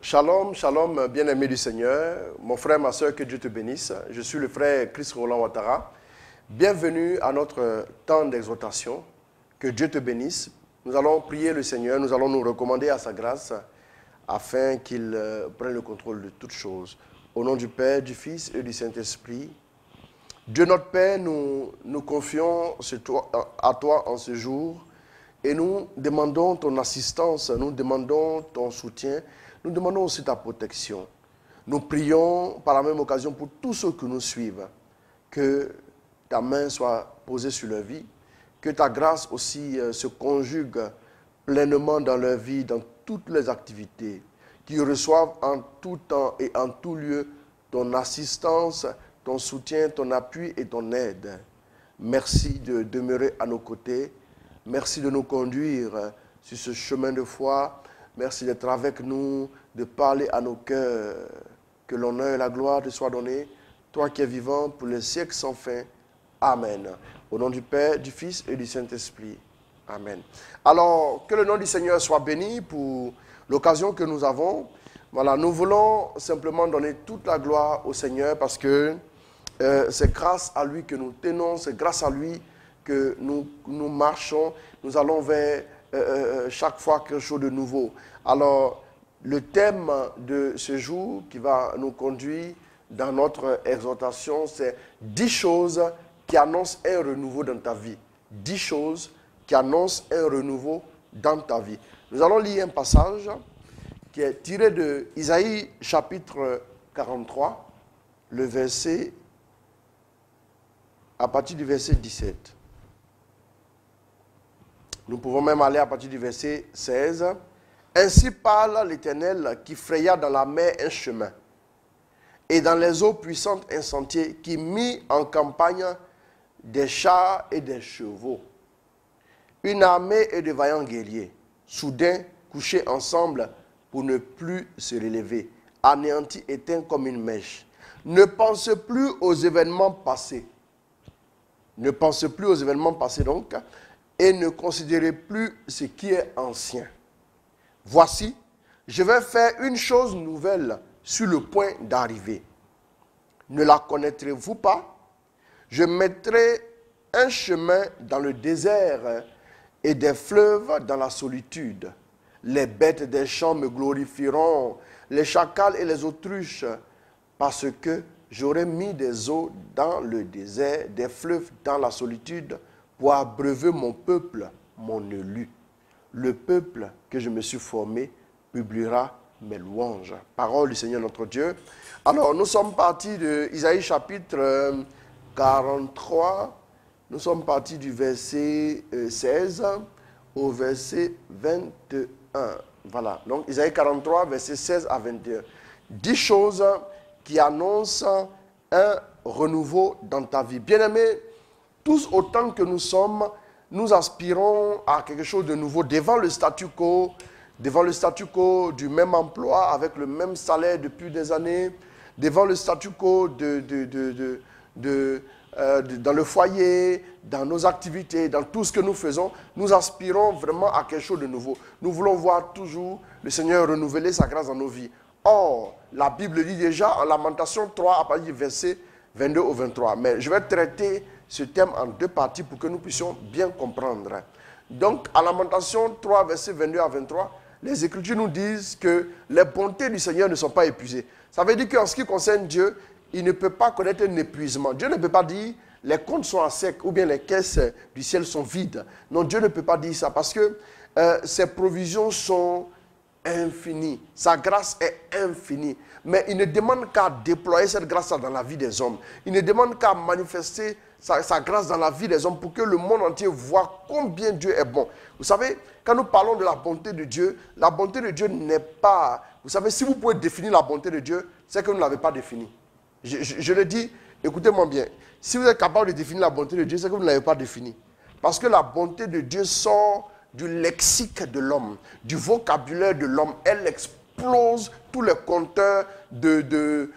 Shalom, shalom, bien-aimé du Seigneur, mon frère, ma soeur, que Dieu te bénisse. Je suis le frère Chris Roland Ouattara. Bienvenue à notre temps d'exhortation. Que Dieu te bénisse. Nous allons prier le Seigneur, nous allons nous recommander à sa grâce afin qu'il prenne le contrôle de toutes choses. Au nom du Père, du Fils et du Saint-Esprit. Dieu notre Père, nous nous confions à toi en ce jour et nous demandons ton assistance, nous demandons ton soutien. Nous demandons aussi ta protection. Nous prions par la même occasion pour tous ceux qui nous suivent, que ta main soit posée sur leur vie, que ta grâce aussi se conjugue pleinement dans leur vie, dans toutes les activités, qu'ils reçoivent en tout temps et en tout lieu ton assistance, ton soutien, ton appui et ton aide. Merci de demeurer à nos côtés. Merci de nous conduire sur ce chemin de foi. Merci d'être avec nous, de parler à nos cœurs. Que l'honneur et la gloire te soient donnés, toi qui es vivant pour les siècles sans fin. Amen. Au nom du Père, du Fils et du Saint-Esprit. Amen. Alors, que le nom du Seigneur soit béni pour l'occasion que nous avons. Voilà, nous voulons simplement donner toute la gloire au Seigneur parce que c'est grâce à lui que nous tenons, c'est grâce à lui que nous marchons, nous allons vers chaque fois quelque chose de nouveau. Alors, le thème de ce jour qui va nous conduire dans notre exhortation, c'est 10 choses qui annoncent un renouveau dans ta vie. 10 choses qui annoncent un renouveau dans ta vie. Nous allons lire un passage qui est tiré de Isaïe chapitre 43, le verset, à partir du verset 17. Nous pouvons même aller à partir du verset 16. Ainsi parle l'Éternel qui fraya dans la mer un chemin, et dans les eaux puissantes un sentier, qui mit en campagne des chars et des chevaux. Une armée et de vaillants guerriers, soudain couchés ensemble pour ne plus se relever, anéantis, éteints comme une mèche. Ne pense plus aux événements passés. Ne pense plus aux événements passés donc, et ne considérez plus ce qui est ancien. Voici, je vais faire une chose nouvelle sur le point d'arriver. Ne la connaîtrez-vous pas? Je mettrai un chemin dans le désert et des fleuves dans la solitude. Les bêtes des champs me glorifieront, les chacals et les autruches, parce que j'aurai mis des eaux dans le désert, des fleuves dans la solitude, pour abreuver mon peuple, mon élu. Le peuple que je me suis formé publiera mes louanges. Parole du Seigneur notre Dieu. Alors, nous sommes partis de Isaïe chapitre 43. Nous sommes partis du verset 16 au verset 21. Voilà. Donc, Isaïe 43, verset 16 à 21. 10 choses qui annoncent un renouveau dans ta vie. Bien-aimés, tous autant que nous sommes, nous aspirons à quelque chose de nouveau devant le statu quo du même emploi avec le même salaire depuis des années, devant le statu quo dans le foyer, dans nos activités, dans tout ce que nous faisons. Nous aspirons vraiment à quelque chose de nouveau. Nous voulons voir toujours le Seigneur renouveler sa grâce dans nos vies. Or, la Bible dit déjà en Lamentation 3 à partir du verset 22 au 23. Mais je vais traiter ce thème en 2 parties pour que nous puissions bien comprendre. Donc, à Lamentation 3, verset 22 à 23, les Écritures nous disent que les bontés du Seigneur ne sont pas épuisées. Ça veut dire qu'en ce qui concerne Dieu, il ne peut pas connaître un épuisement. Dieu ne peut pas dire les comptes sont à sec ou bien les caisses du ciel sont vides. Non, Dieu ne peut pas dire ça parce que ses provisions sont infinies. Sa grâce est infinie. Mais il ne demande qu'à déployer cette grâce dans la vie des hommes. Il ne demande qu'à manifester sa grâce dans la vie des hommes pour que le monde entier voit combien Dieu est bon. Vous savez, quand nous parlons de la bonté de Dieu n'est pas... Vous savez, si vous pouvez définir la bonté de Dieu, c'est que vous ne l'avez pas définie. Je le dis, écoutez-moi bien. Si vous êtes capable de définir la bonté de Dieu, c'est que vous ne l'avez pas définie. Parce que la bonté de Dieu sort du lexique de l'homme, du vocabulaire de l'homme. Elle explose tous les compteurs de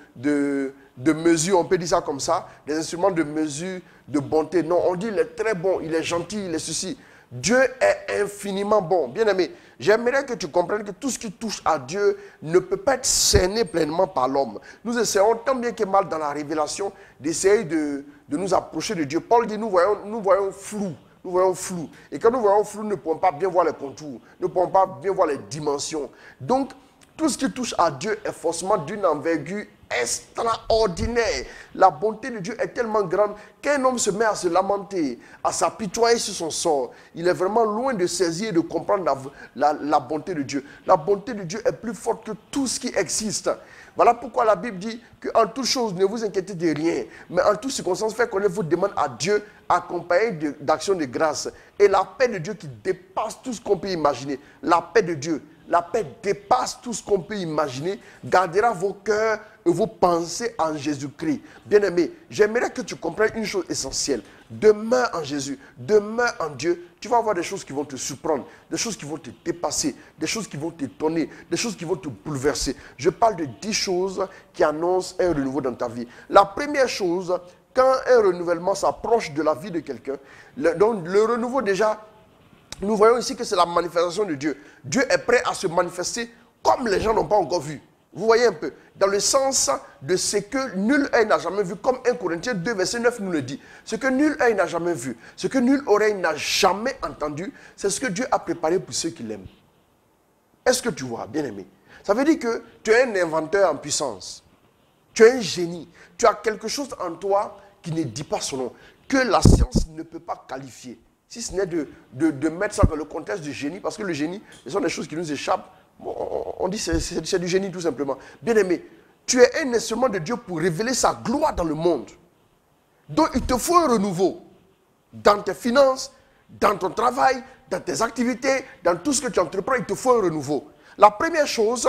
mesure, on peut dire ça comme ça, des instruments de mesure de bonté. Non, on dit il est très bon, il est gentil, il est ceci. Dieu est infiniment bon. Bien-aimé, j'aimerais que tu comprennes que tout ce qui touche à Dieu ne peut pas être cerné pleinement par l'homme. Nous essayons tant bien que mal dans la révélation d'essayer de nous approcher de Dieu. Paul dit, nous voyons flou. Nous voyons flou. Et quand nous voyons flou, nous ne pouvons pas bien voir les contours. Nous ne pouvons pas bien voir les dimensions. Donc, tout ce qui touche à Dieu est forcément d'une envergure extraordinaire. La bonté de Dieu est tellement grande qu'un homme se met à se lamenter, à s'apitoyer sur son sort. Il est vraiment loin de saisir et de comprendre la bonté de Dieu. La bonté de Dieu est plus forte que tout ce qui existe. Voilà pourquoi la Bible dit qu'en toute chose, ne vous inquiétez de rien, mais en toute circonstance, faites connaître vos demandes à Dieu, accompagnées d'actions de grâce. Et la paix de Dieu qui dépasse tout ce qu'on peut imaginer, la paix de Dieu, la paix dépasse tout ce qu'on peut imaginer, gardera vos cœurs et vos pensées en Jésus-Christ. Bien-aimé, j'aimerais que tu comprennes une chose essentielle. Demeure en Jésus, demeure en Dieu. Tu vas avoir des choses qui vont te surprendre, des choses qui vont te dépasser, des choses qui vont t'étonner, des choses qui vont te bouleverser. Je parle de 10 choses qui annoncent un renouveau dans ta vie. La première chose, quand un renouvellement s'approche de la vie de quelqu'un, donc le renouveau déjà, nous voyons ici que c'est la manifestation de Dieu. Dieu est prêt à se manifester comme les gens n'ont pas encore vu. Vous voyez un peu, dans le sens de ce que nul œil n'a jamais vu, comme 1 Corinthiens 2, verset 9 nous le dit. Ce que nul œil n'a jamais vu, ce que nulle oreille n'a jamais entendu, c'est ce que Dieu a préparé pour ceux qui l'aiment. Est-ce que tu vois, bien-aimé? Ça veut dire que tu es un inventeur en puissance. Tu es un génie. Tu as quelque chose en toi qui ne dit pas son nom, que la science ne peut pas qualifier. Si ce n'est de mettre ça dans le contexte du génie, parce que le génie, ce sont des choses qui nous échappent. On dit que c'est du génie tout simplement. Bien-aimé, tu es un instrument de Dieu pour révéler sa gloire dans le monde. Donc il te faut un renouveau. Dans tes finances, dans ton travail, dans tes activités, dans tout ce que tu entreprends, il te faut un renouveau. La première chose,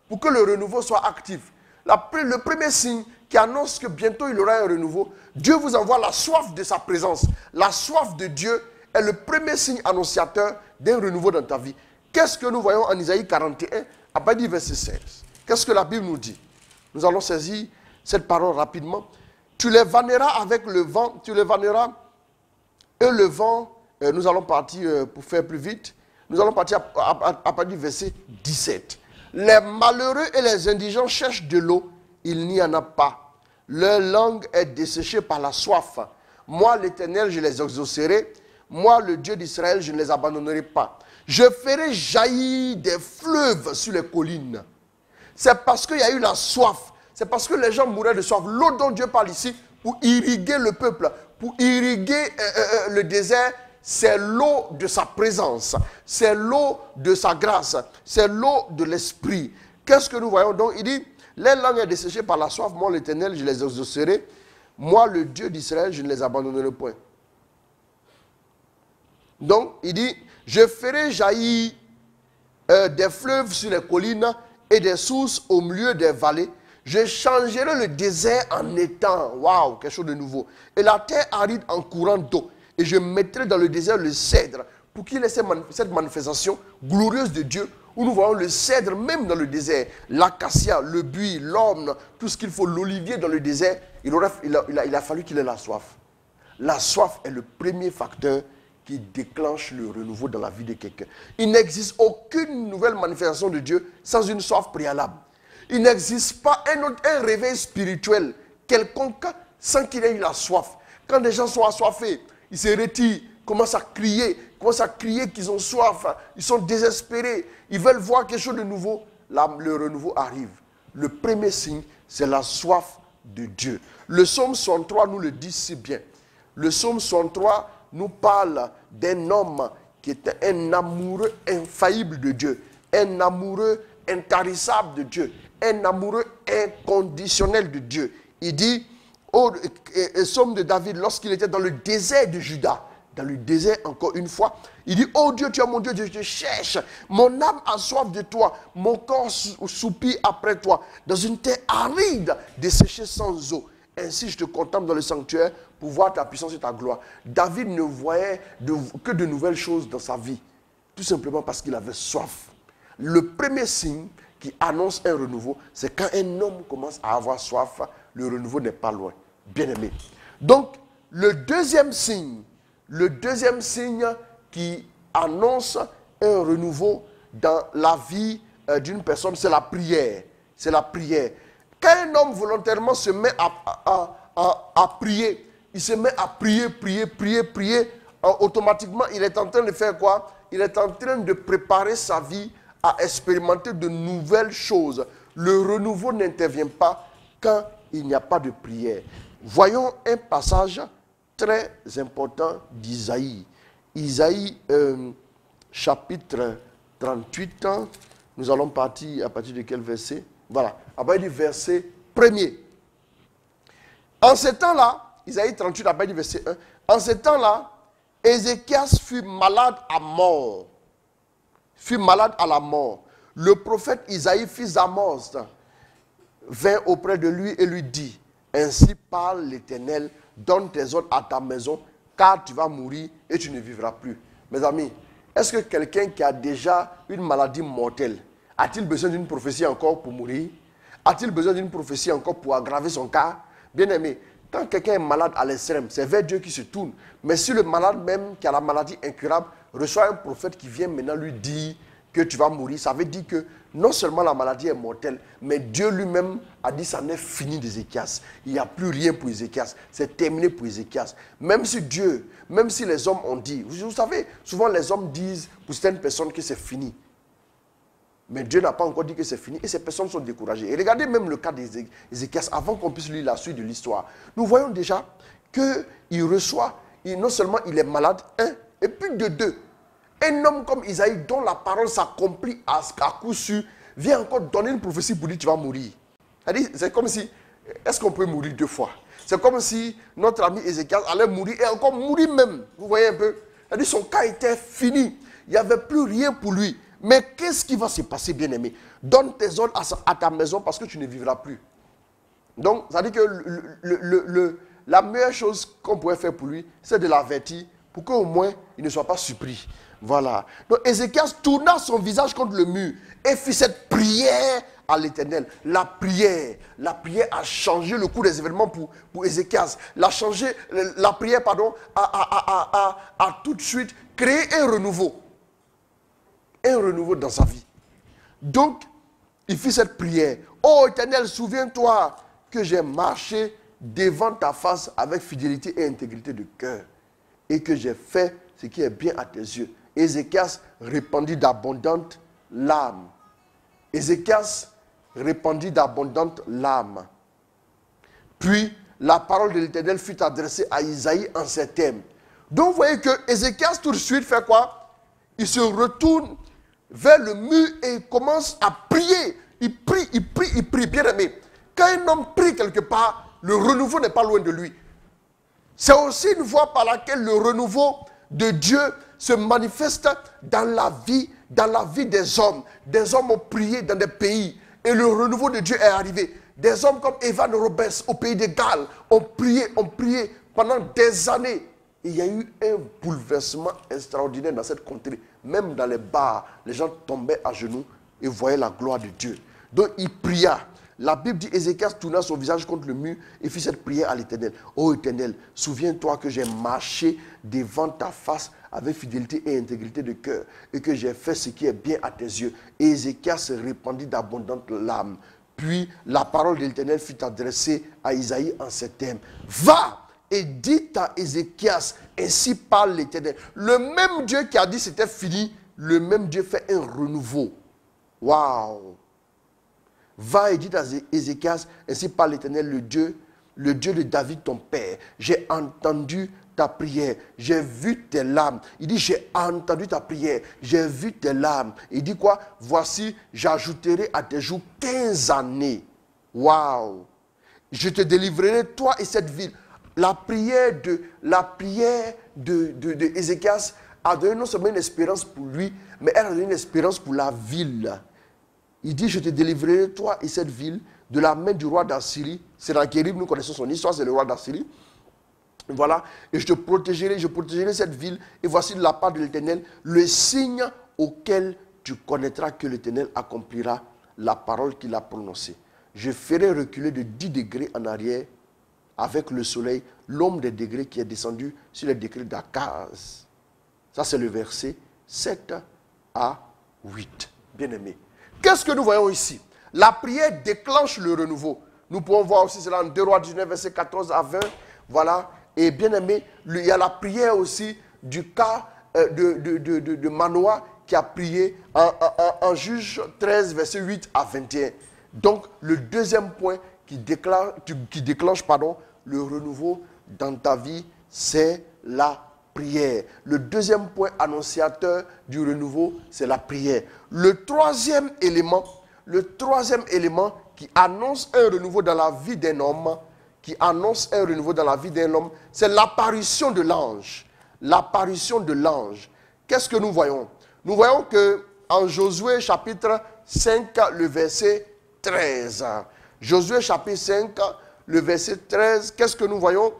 pour que le renouveau soit actif, le premier signe qui annonce que bientôt il y aura un renouveau, Dieu vous envoie la soif de sa présence. La soif de Dieu est le premier signe annonciateur d'un renouveau dans ta vie. Qu'est-ce que nous voyons en Isaïe 41, à partir du verset 16? Qu'est-ce que la Bible nous dit? Nous allons saisir cette parole rapidement. Tu les vanneras avec le vent, tu les vanneras, et le vent, nous allons partir pour faire plus vite, nous allons partir à partir du verset 17. Les malheureux et les indigents cherchent de l'eau, il n'y en a pas. Leur langue est desséchée par la soif. Moi, l'Éternel, je les exaucerai. Moi, le Dieu d'Israël, je ne les abandonnerai pas. Je ferai jaillir des fleuves sur les collines. C'est parce qu'il y a eu la soif. C'est parce que les gens mouraient de soif. L'eau dont Dieu parle ici, pour irriguer le peuple, pour irriguer le désert, c'est l'eau de sa présence. C'est l'eau de sa grâce. C'est l'eau de l'esprit. Qu'est-ce que nous voyons donc? Il dit, les langues sont desséchées par la soif. Moi, l'Éternel, je les exaucerai. Moi, le Dieu d'Israël, je ne les abandonnerai point. Donc, il dit, je ferai jaillir des fleuves sur les collines et des sources au milieu des vallées. Je changerai le désert en étang. Waouh, quelque chose de nouveau. Et la terre aride en courant d'eau. Et je mettrai dans le désert le cèdre pour qu'il ait cette manifestation glorieuse de Dieu où nous voyons le cèdre même dans le désert. L'acacia, le buis, l'orme, tout ce qu'il faut, l'olivier dans le désert. Il a fallu qu'il ait la soif. La soif est le premier facteur qui déclenche le renouveau dans la vie de quelqu'un. Il n'existe aucune nouvelle manifestation de Dieu sans une soif préalable. Il n'existe pas un réveil spirituel quelconque sans qu'il ait eu la soif. Quand des gens sont assoiffés, ils se retirent, commencent à crier qu'ils ont soif, ils sont désespérés, ils veulent voir quelque chose de nouveau. Là, le renouveau arrive. Le premier signe, c'est la soif de Dieu. Le psaume 63 nous le dit si bien. Le psaume 63 nous parle d'un homme qui était un amoureux infaillible de Dieu, un amoureux intarissable de Dieu, un amoureux inconditionnel de Dieu. Il dit, au psaume de David, lorsqu'il était dans le désert de Juda, dans le désert encore une fois, il dit, oh Dieu, tu es mon Dieu, je te cherche, mon âme a soif de toi, mon corps soupire après toi, dans une terre aride, desséchée sans eau. Ainsi, je te contemple dans le sanctuaire pour voir ta puissance et ta gloire. David ne voyait que de nouvelles choses dans sa vie, tout simplement parce qu'il avait soif. Le premier signe qui annonce un renouveau, c'est quand un homme commence à avoir soif, le renouveau n'est pas loin. Bien-aimé. Donc, le deuxième signe qui annonce un renouveau dans la vie d'une personne, c'est la prière. C'est la prière. Quand un homme volontairement se met à prier, il se met à prier, automatiquement, il est en train de faire quoi? Il est en train de préparer sa vie à expérimenter de nouvelles choses. Le renouveau n'intervient pas quand il n'y a pas de prière. Voyons un passage très important d'Isaïe. Isaïe, chapitre 38, nous allons partir à partir de quel verset? Voilà, à partir du verset 1er. En ce temps-là, Isaïe 38, à partir du verset 1, en ce temps-là, Ézéchias fut malade à mort. Fut malade à la mort. Le prophète Isaïe, fils d'Amos, vint auprès de lui et lui dit, ainsi parle l'Éternel, donne tes ordres à ta maison, car tu vas mourir et tu ne vivras plus. Mes amis, est-ce que quelqu'un qui a déjà une maladie mortelle, a-t-il besoin d'une prophétie encore pour mourir? A-t-il besoin d'une prophétie encore pour aggraver son cas? Bien aimé, quand quelqu'un est malade à l'extrême, c'est vers Dieu qui se tourne. Mais si le malade même qui a la maladie incurable reçoit un prophète qui vient maintenant lui dire que tu vas mourir, ça veut dire que non seulement la maladie est mortelle, mais Dieu lui-même a dit ça n'est fini d'Ézéchias. Il n'y a plus rien pour Ézéchias. C'est terminé pour Ézéchias. Même si Dieu, même si les hommes ont dit, vous savez, souvent les hommes disent pour certaines personnes que c'est fini. Mais Dieu n'a pas encore dit que c'est fini et ces personnes sont découragées. Et regardez même le cas d'Ézéchias, avant qu'on puisse lire la suite de l'histoire. Nous voyons déjà qu'il reçoit, non seulement il est malade, et puis de deux. Un homme comme Isaïe, dont la parole s'accomplit à coup sûr, vient encore donner une prophétie pour dire tu vas mourir. C'est comme si, est-ce qu'on peut mourir deux fois? C'est comme si notre ami Ézéchias allait mourir et encore mourir même. Vous voyez un peu? Son cas était fini. Il n'y avait plus rien pour lui. Mais qu'est-ce qui va se passer, bien-aimé? Donne tes ordres à ta maison parce que tu ne vivras plus. Donc, ça veut dire que la meilleure chose qu'on pourrait faire pour lui, c'est de l'avertir pour qu'au moins il ne soit pas surpris. Voilà. Donc, Ézéchias tourna son visage contre le mur et fit cette prière à l'Éternel. La prière a changé le cours des événements pour Ézéchias. La prière, a tout de suite créé un renouveau. Un renouveau dans sa vie. Donc, il fit cette prière. Oh Éternel, souviens-toi que j'ai marché devant ta face avec fidélité et intégrité de cœur et que j'ai fait ce qui est bien à tes yeux. Ézéchias répandit d'abondantes larmes. Ézéchias répandit d'abondantes larmes. Puis, la parole de l'Éternel fut adressée à Isaïe en ces termes. Donc, vous voyez que Ézéchias tout de suite fait quoi? Il se retourne vers le mur et il commence à prier. Il prie, bien aimé. Quand un homme prie quelque part, le renouveau n'est pas loin de lui. C'est aussi une voie par laquelle le renouveau de Dieu se manifeste dans la vie des hommes. Des hommes ont prié dans des pays et le renouveau de Dieu est arrivé. Des hommes comme Evan Roberts au pays de Galles ont prié pendant des années. Et il y a eu un bouleversement extraordinaire dans cette contrée. Même dans les bars, les gens tombaient à genoux et voyaient la gloire de Dieu. Donc il pria. La Bible dit, Ézéchias tourna son visage contre le mur et fit cette prière à l'Éternel. Ô Éternel, souviens-toi que j'ai marché devant ta face avec fidélité et intégrité de cœur et que j'ai fait ce qui est bien à tes yeux. Et Ézéchias se répandit d'abondantes larmes. Puis la parole de l'Éternel fut adressée à Isaïe en ces termes. Va et dit à Ézéchias, ainsi parle l'Éternel. Le même Dieu qui a dit c'était fini, le même Dieu fait un renouveau. Waouh! Va et dit à Ézéchias, ainsi parle l'Éternel, le Dieu de David ton père. J'ai entendu ta prière, j'ai vu tes larmes. Il dit, j'ai entendu ta prière, j'ai vu tes larmes. Il dit quoi? Voici, j'ajouterai à tes jours 15 années. Waouh! Je te délivrerai, toi et cette ville. La prière de Ézéchias a donné non seulement une espérance pour lui, mais elle a donné une espérance pour la ville. Il dit, je te délivrerai, toi et cette ville, de la main du roi d'Assyrie. C'est Sennacherib, nous connaissons son histoire, c'est le roi d'Assyrie. Voilà, et je protégerai cette ville, et voici de la part de l'Éternel, le signe auquel tu connaîtras que l'Éternel accomplira la parole qu'il a prononcée. Je ferai reculer de 10 degrés en arrière, avec le soleil, l'ombre des degrés qui est descendu sur les degrés d'Akaz. Ça, c'est le verset 7 à 8. Bien-aimés. Qu'est-ce que nous voyons ici? La prière déclenche le renouveau. Nous pouvons voir aussi cela en 2 Rois 19, verset 14 à 20. Voilà. Et bien-aimés, il y a la prière aussi du cas de Manoah qui a prié en Juge 13, verset 8 à 21. Donc, le deuxième point qui déclenche le renouveau dans ta vie, c'est la prière. Le deuxième point annonciateur du renouveau, c'est la prière. Le troisième élément qui annonce un renouveau dans la vie d'un homme, c'est l'apparition de l'ange. L'apparition de l'ange. Qu'est-ce que nous voyons? Nous voyons que en Josué chapitre 5, le verset 13. Josué chapitre 5, le verset 13, qu'est-ce que nous voyons?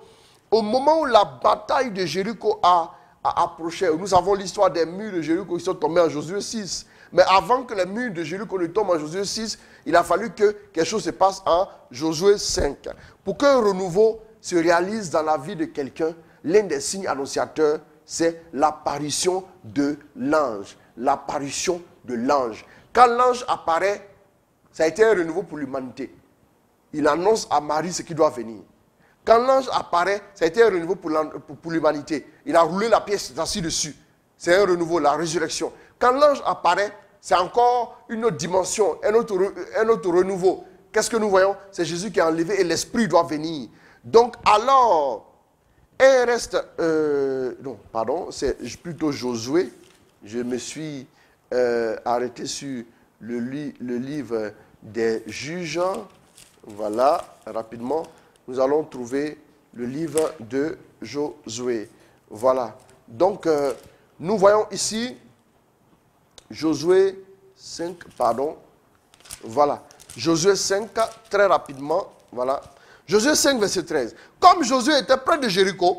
Au moment où la bataille de Jéricho a approché, nous avons l'histoire des murs de Jéricho qui sont tombés en Josué 6. Mais avant que les murs de Jéricho ne tombent en Josué 6, il a fallu que quelque chose se passe en Josué 5. Pour qu'un renouveau se réalise dans la vie de quelqu'un, l'un des signes annonciateurs, c'est l'apparition de l'ange. L'apparition de l'ange. Quand l'ange apparaît, ça a été un renouveau pour l'humanité. Il annonce à Marie ce qui doit venir. Quand l'ange apparaît, ça a été un renouveau pour l'humanité. Il a roulé la pièce, il est assis dessus. C'est un renouveau, la résurrection. Quand l'ange apparaît, c'est encore une autre dimension, un autre renouveau. Qu'est-ce que nous voyons? C'est Jésus qui est enlevé et l'Esprit doit venir. Donc alors, il reste... c'est plutôt Josué. Je me suis arrêté sur le livre des juges. Voilà, rapidement. Nous allons trouver le livre de Josué. Voilà. Donc, nous voyons ici Josué 5, Voilà. Josué 5, très rapidement. Voilà. Josué 5, verset 13. Comme Josué était près de Jéricho,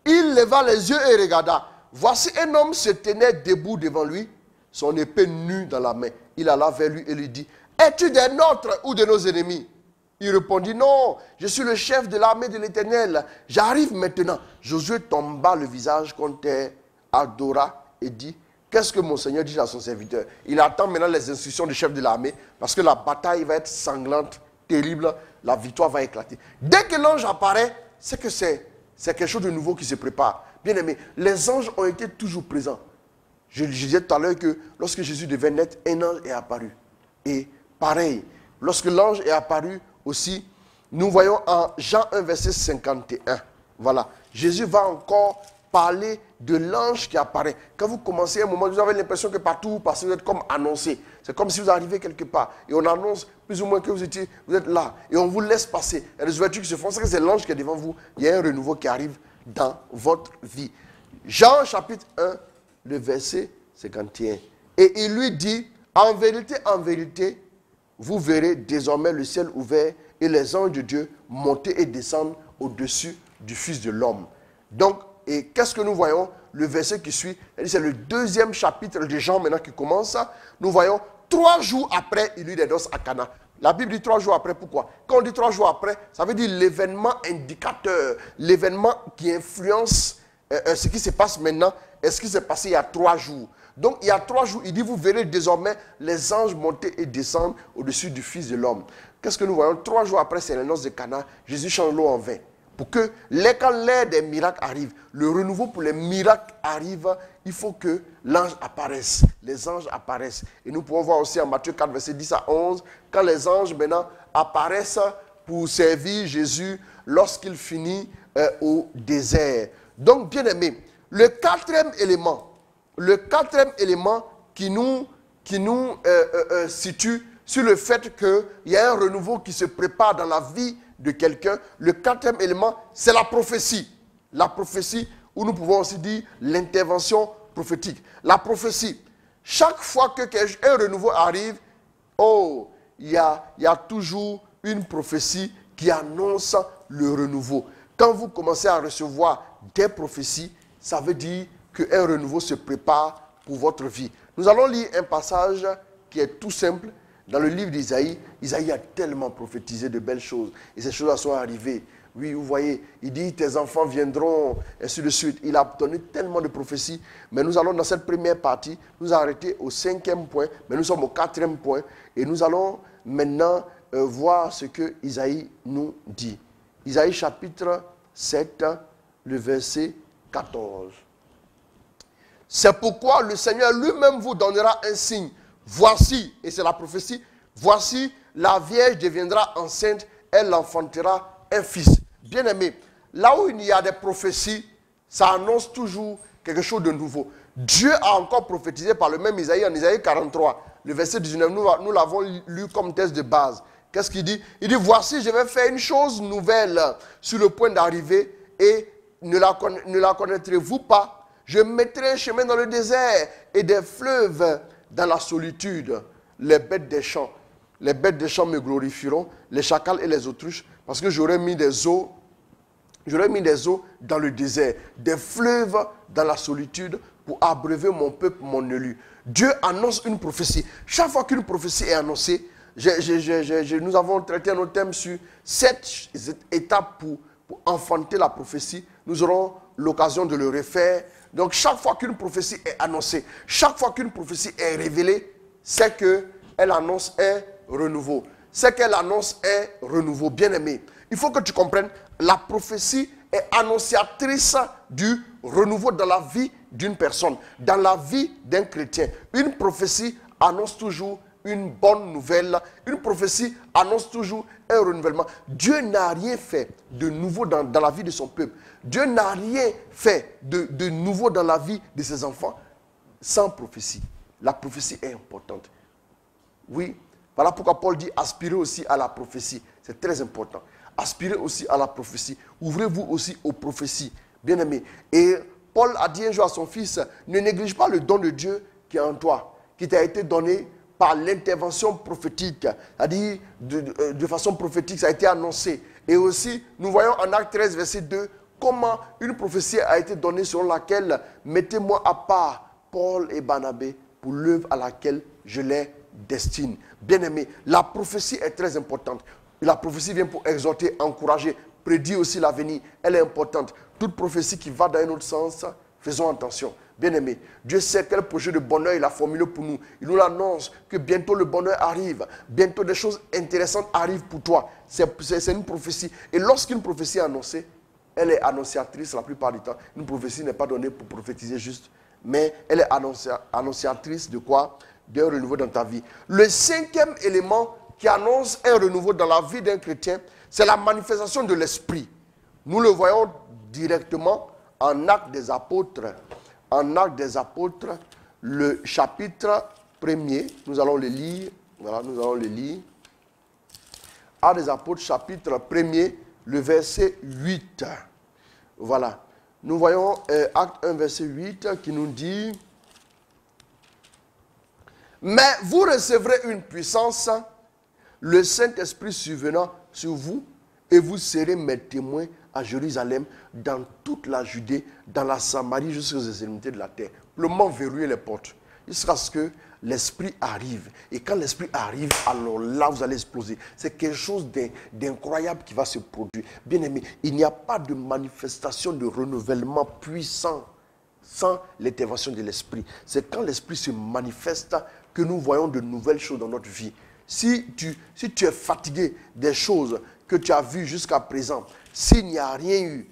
il leva les yeux et regarda. Voici un homme se tenait debout devant lui, son épée nue dans la main. Il alla vers lui et lui dit, es-tu des nôtres ou de nos ennemis? Il répondit, non, je suis le chef de l'armée de l'Éternel. J'arrive maintenant. Josué tomba le visage contre terre, adora et dit, qu'est-ce que mon Seigneur dit à son serviteur? Il attend maintenant les instructions du chef de l'armée parce que la bataille va être sanglante, terrible, la victoire va éclater. Dès que l'ange apparaît, c'est que c'est quelque chose de nouveau qui se prépare. Bien aimé, les anges ont été toujours présents. Je disais tout à l'heure que lorsque Jésus devait naître, un ange est apparu. Et pareil, lorsque l'ange est apparu aussi, nous voyons en Jean 1, verset 51. Voilà, Jésus va encore parler de l'ange qui apparaît. Quand vous commencez un moment, vous avez l'impression que partout où vous passez, vous êtes comme annoncé. C'est comme si vous arrivez quelque part et on annonce plus ou moins que vous êtes là et on vous laisse passer. Il y a des ouvertures qui se font, c'est l'ange qui est devant vous. Il y a un renouveau qui arrive dans votre vie. Jean chapitre 1, le verset 51. Et il lui dit, en vérité, vous verrez désormais le ciel ouvert et les anges de Dieu monter et descendre au-dessus du Fils de l'homme. Donc, et qu'est-ce que nous voyons? Le verset qui suit, c'est le deuxième chapitre de Jean maintenant qui commence. Nous voyons 3 jours après, il eut des noces à Cana. La Bible dit 3 jours après, pourquoi? Quand on dit 3 jours après, ça veut dire l'événement indicateur, l'événement qui influence ce qui se passe maintenant et ce qui s'est passé il y a 3 jours. Donc il y a 3 jours, il dit, vous verrez désormais les anges monter et descendre au-dessus du Fils de l'homme. Qu'est-ce que nous voyons? 3 jours après, c'est les noces de Cana. Jésus change l'eau en vin. Pour que quand l'ère des miracles arrive, le renouveau pour les miracles arrive, il faut que l'ange apparaisse. Les anges apparaissent. Et nous pouvons voir aussi en Matthieu 4, verset 10 à 11, quand les anges maintenant apparaissent pour servir Jésus lorsqu'il finit au désert. Donc, bien aimé, le quatrième élément qui nous situe sur le fait qu'il y a un renouveau qui se prépare dans la vie de quelqu'un, le quatrième élément, c'est la prophétie. La prophétie, où nous pouvons aussi dire l'intervention prophétique. La prophétie, chaque fois qu'un renouveau arrive, il y a toujours une prophétie qui annonce le renouveau. Quand vous commencez à recevoir des prophéties, ça veut dire qu'un renouveau se prépare pour votre vie. Nous allons lire un passage qui est tout simple. Dans le livre d'Isaïe, Isaïe a tellement prophétisé de belles choses. Et ces choses-là sont arrivées. Oui, vous voyez, il dit tes enfants viendront, et ainsi de suite. Il a donné tellement de prophéties. Mais nous allons dans cette première partie, nous arrêter au 5e point, mais nous sommes au 4e point. Et nous allons maintenant voir ce que Isaïe nous dit. Isaïe chapitre 7, le verset 14. C'est pourquoi le Seigneur lui-même vous donnera un signe. Voici, et c'est la prophétie, voici, la Vierge deviendra enceinte, elle enfantera un fils. Bien-aimé, là où il y a des prophéties, ça annonce toujours quelque chose de nouveau. Dieu a encore prophétisé par le même Isaïe, en Isaïe 43, le verset 19, nous l'avons lu comme texte de base. Qu'est-ce qu'il dit? Il dit, voici, je vais faire une chose nouvelle sur le point d'arriver et ne la connaîtrez-vous pas? Je mettrai un chemin dans le désert et des fleuves dans la solitude. Les bêtes des champs me glorifieront, les chacals et les autruches, parce que j'aurai mis des eaux dans le désert, des fleuves dans la solitude pour abreuver mon peuple, mon élu. Dieu annonce une prophétie. Chaque fois qu'une prophétie est annoncée, nous avons traité un thème sur 7 étapes pour enfanter la prophétie. Nous aurons l'occasion de le refaire. Donc chaque fois qu'une prophétie est annoncée, chaque fois qu'une prophétie est révélée, c'est qu'elle annonce un renouveau. C'est qu'elle annonce un renouveau. Bien-aimé, il faut que tu comprennes, la prophétie est annonciatrice du renouveau dans la vie d'une personne, dans la vie d'un chrétien. Une prophétie annonce toujours une bonne nouvelle. Une prophétie annonce toujours un renouvellement. Dieu n'a rien fait de nouveau dans la vie de son peuple. Dieu n'a rien fait de nouveau dans la vie de ses enfants sans prophétie. La prophétie est importante. Oui, voilà pourquoi Paul dit aspirez aussi à la prophétie. C'est très important. Aspirez aussi à la prophétie. Ouvrez-vous aussi aux prophéties. Bien-aimés. Et Paul a dit un jour à son fils, ne néglige pas le don de Dieu qui est en toi, qui t'a été donné par l'intervention prophétique. C'est-à-dire, de façon prophétique, ça a été annoncé. Et aussi, nous voyons en Acte 13, verset 2, comment une prophétie a été donnée selon laquelle, mettez-moi à part Paul et Barnabé pour l'œuvre à laquelle je les destine. Bien-aimé, la prophétie est très importante. La prophétie vient pour exhorter, encourager, prédire aussi l'avenir. Elle est importante. Toute prophétie qui va dans un autre sens, faisons attention. Bien-aimé, Dieu sait quel projet de bonheur il a formulé pour nous. Il nous annonce que bientôt le bonheur arrive. Bientôt des choses intéressantes arrivent pour toi. C'est une prophétie. Et lorsqu'une prophétie est annoncée, elle est annonciatrice la plupart du temps. Une prophétie n'est pas donnée pour prophétiser juste. Mais elle est annonciatrice de quoi? D'un renouveau dans ta vie. Le 5e élément qui annonce un renouveau dans la vie d'un chrétien, c'est la manifestation de l'esprit. Nous le voyons directement en Actes des Apôtres. En Actes des Apôtres, le chapitre 1er, nous allons le lire. Voilà, nous allons le lire. Actes des Apôtres, chapitre 1er, le verset 8. Voilà. Nous voyons Acte 1, verset 8 qui nous dit « Mais vous recevrez une puissance, le Saint-Esprit survenant sur vous, et vous serez mes témoins à Jérusalem, dans toute la Judée, dans la Samarie, jusqu'aux extrémités de la terre. » Le moment verrouiller les portes. Jusqu'à ce que l'Esprit arrive. Et quand l'Esprit arrive, alors là, vous allez exploser. C'est quelque chose d'incroyable qui va se produire. Bien aimé, il n'y a pas de manifestation de renouvellement puissant sans l'intervention de l'Esprit. C'est quand l'Esprit se manifeste que nous voyons de nouvelles choses dans notre vie. Si tu es fatigué des choses que tu as vues jusqu'à présent, s'il n'y a rien eu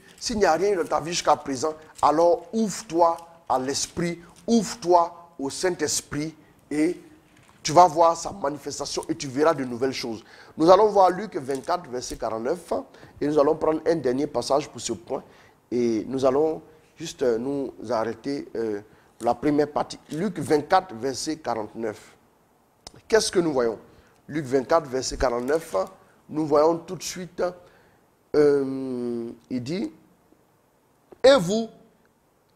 dans ta vie jusqu'à présent, alors ouvre-toi à l'Esprit, ouvre-toi au Saint-Esprit et tu vas voir sa manifestation et tu verras de nouvelles choses. Nous allons voir Luc 24, verset 49 et nous allons prendre un dernier passage pour ce point et nous allons juste nous arrêter la première partie. Luc 24, verset 49. Qu'est-ce que nous voyons? Luc 24, verset 49, nous voyons tout de suite, il dit,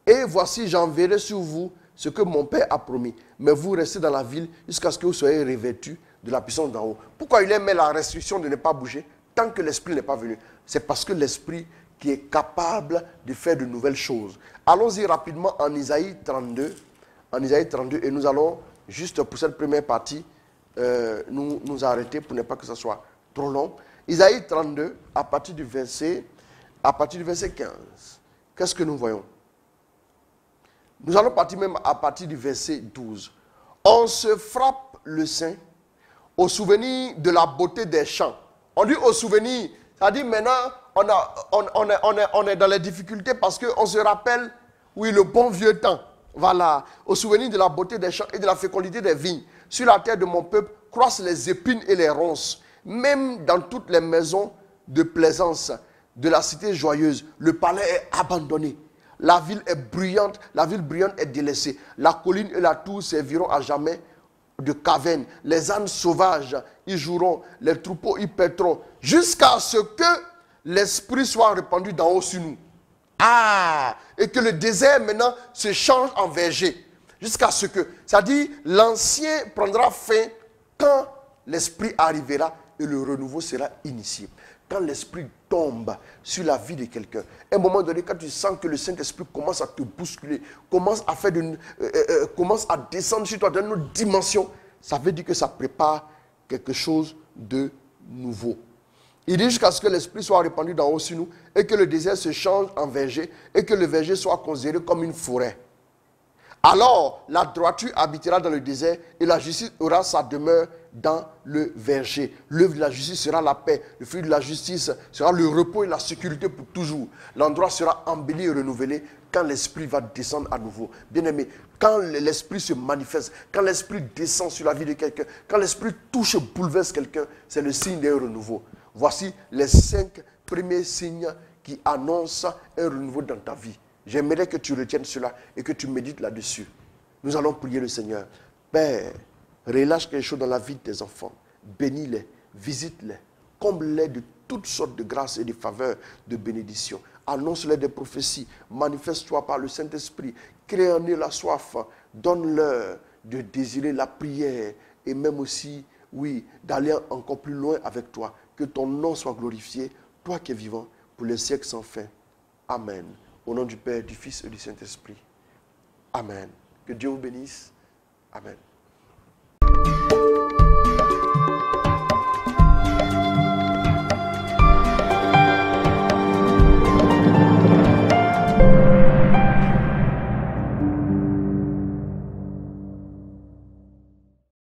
et voici j'enverrai sur vous ce que mon Père a promis. Mais vous restez dans la ville jusqu'à ce que vous soyez revêtus de la puissance d'en haut. Pourquoi il met la restriction de ne pas bouger tant que l'Esprit n'est pas venu? C'est parce que l'Esprit qui est capable de faire de nouvelles choses. Allons-y rapidement en Isaïe 32. En Isaïe 32, et nous allons, juste pour cette première partie, nous arrêter pour ne pas que ce soit trop long. Isaïe 32, à partir du verset à partir du verset 15, qu'est-ce que nous voyons? Nous allons partir même à partir du verset 12. On se frappe le sein au souvenir de la beauté des champs. On dit au souvenir, ça dit maintenant, on est dans les difficultés parce qu'on se rappelle, oui, le bon vieux temps. Voilà, au souvenir de la beauté des champs et de la fécondité des vignes. Sur la terre de mon peuple croissent les épines et les ronces. Même dans toutes les maisons de plaisance de la cité joyeuse, le palais est abandonné. La ville est bruyante, la ville bruyante est délaissée. La colline et la tour serviront à jamais de caverne. Les ânes sauvages y joueront, les troupeaux y paîtront, jusqu'à ce que l'esprit soit répandu d'en haut sur nous. Ah, et que le désert maintenant se change en verger. Jusqu'à ce que, c'est-à-dire l'ancien prendra fin quand l'esprit arrivera et le renouveau sera initié. Quand l'esprit tombe sur la vie de quelqu'un, à un moment donné, quand tu sens que le Saint-Esprit commence à te bousculer, commence à descendre sur toi dans une autre dimension, ça veut dire que ça prépare quelque chose de nouveau. Il dit jusqu'à ce que l'esprit soit répandu d'en haut sur nous et que le désert se change en verger et que le verger soit considéré comme une forêt. Alors, la droiture habitera dans le désert et la justice aura sa demeure dans le verger. L'œuvre de la justice sera la paix. Le fruit de la justice sera le repos et la sécurité pour toujours. L'endroit sera embelli et renouvelé quand l'esprit va descendre à nouveau. Bien-aimé, quand l'esprit se manifeste, quand l'esprit descend sur la vie de quelqu'un, quand l'esprit touche et bouleverse quelqu'un, c'est le signe d'un renouveau. Voici les 5 premiers signes qui annoncent un renouveau dans ta vie. J'aimerais que tu retiennes cela et que tu médites là-dessus. Nous allons prier le Seigneur. Père, relâche quelque chose dans la vie de tes enfants. Bénis-les, visite-les, comble-les de toutes sortes de grâces et de faveurs, de bénédictions. Annonce-les des prophéties, manifeste-toi par le Saint-Esprit, crée en eux la soif, donne-leur de désirer la prière et même aussi, oui, d'aller encore plus loin avec toi. Que ton nom soit glorifié, toi qui es vivant, pour les siècles sans fin. Amen. Au nom du Père, du Fils et du Saint-Esprit. Amen. Que Dieu vous bénisse. Amen.